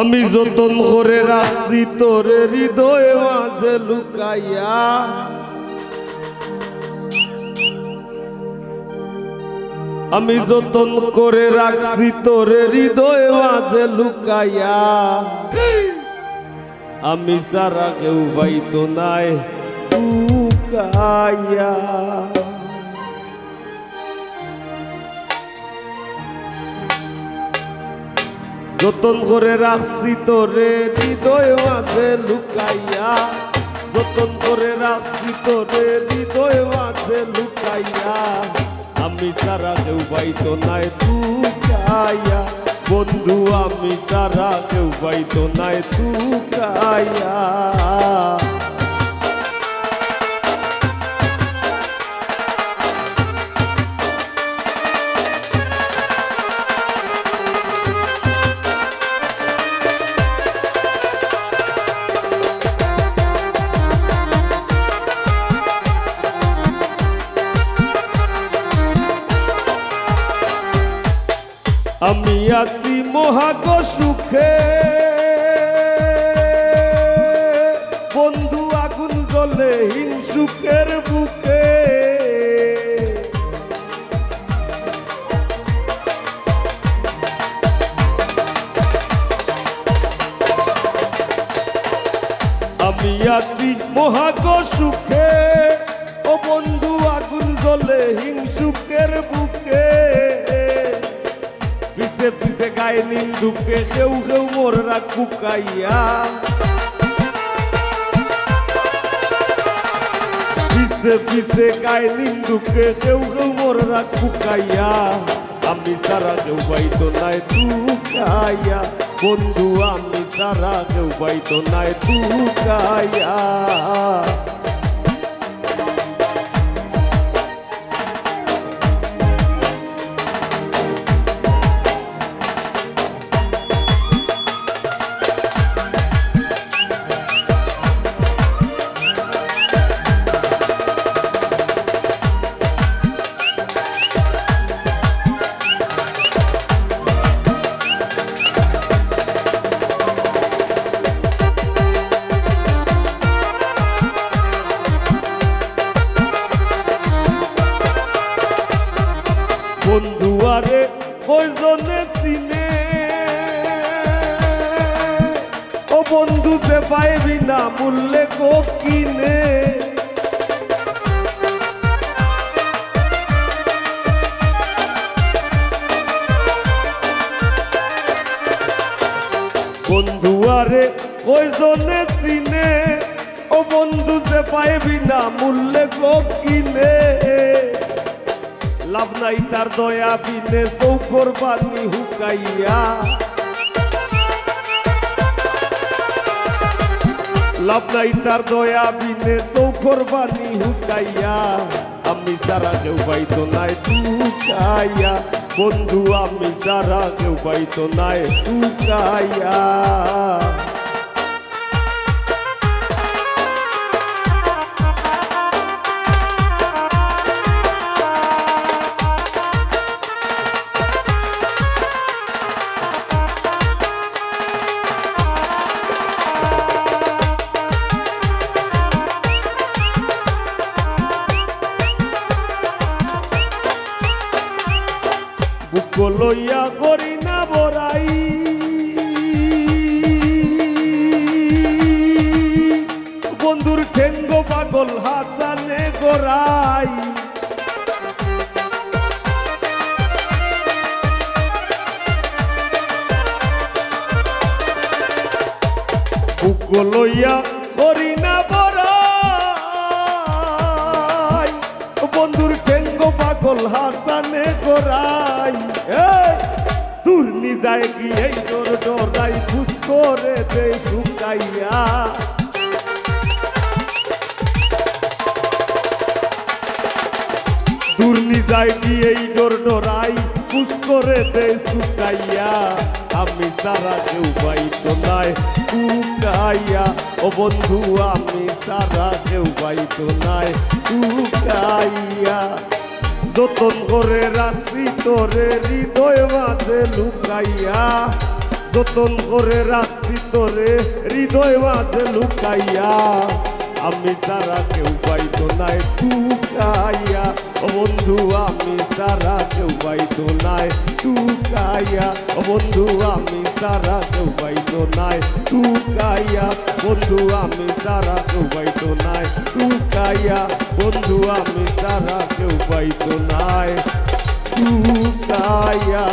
আমি যতন করে রাখছি তোরে হৃদয়ে মাঝে লুকাইয়া, আমি যতন করে রাখছি তোরে হৃদয়ে মাঝে লুকাইয়া, আমি সারা কেউ পাইতো নাই লুকাইয়া। যতন করে রাখছি তোরে হৃদয় মাঝে লুকাইয়া, যতন করে রাখছি তোরে হৃদয় মাঝে লুকাইয়া, আমি সারা কেউ পাইতো নাই লুকাইয়া, বন্ধু আমি সারা কেউ পাইতো নাই লুকাইয়া। আমি আছি মহাগ সুখে, বন্ধু আগুন জ্বলে হিংসুকের বুকে, আমি আছি মহাগ সুখে, ও বন্ধু আগুন জ্বলে হিংসুকের বুকে, পিছে পিছে গায়ে নিন্দুকে কেউ কেউ মোররা কুকাইয়া, পিছে পিছে গায়ে নিন্দুকে কেউ কেউ মোররা কুকাইয়া, আমি সারা কেউ পাইতো নাই লুকাইয়া, বন্ধু আমি সারা কেউ পাইতো নাই লুকাইয়া। বন্ধু আরে কয়জনে চিনে, ও বন্ধু যে পাইবি না মূল্যে গো কিনে, বন্ধু আরে কয়জনে চিনে, ও বন্ধু যে পাইবি না মূল্যে গো কিনে, লাভ নাই তার দয়া বিনে চৌকর বানি হুকাইয়া, লাভ নাই তার দয়া বিনে চৌকর বানি হুকাইয়া, আমি সারা কেউ পাইতো নাই লুকাইয়া, বন্ধু আমি সারা কেউ পাইতো নাই লুকাইয়া। বুক লইয়া করি না বড়াই, বন্ধুর ঠেঙ্গ পাগল হাসানে গোরাই, বুক লইয়া করি না বড়াই, বন্ধুর ঠেঙ্গ পাগল হাসানে গোরাই, দূর নি যায় কি এই তোর ডরাই খুশ করে দে শুকাইয়া, দূর নি যায় কি এই ডরাই খুশ করে দে শুকাইয়া, আমি সারা কেউ পাইতো নাই লুকাইয়া, ও বন্ধু আমি সারা কেউ পাইতো নাই লুকাইয়া, যতন করে রাখছি তোরে হৃদয় মাঝে লুকাইয়া, যতন করে রাখছি তোরে হৃদয় মাঝে লুকাইয়া আমি সারা কেউ পাইতো নাই টুকাইয়া ও বন্ধু আমি সারা কেউ পাইতো নাই টুকাইয়া ও বন্ধু আমি সারা কেউ পাইতো নাই টুকাইয়া বন্ধু আমি সারা কেউ পাইতো নাই টুকাইয়া বন্ধু আমি সারা কেউ পাইতো নাই টুকাইয়া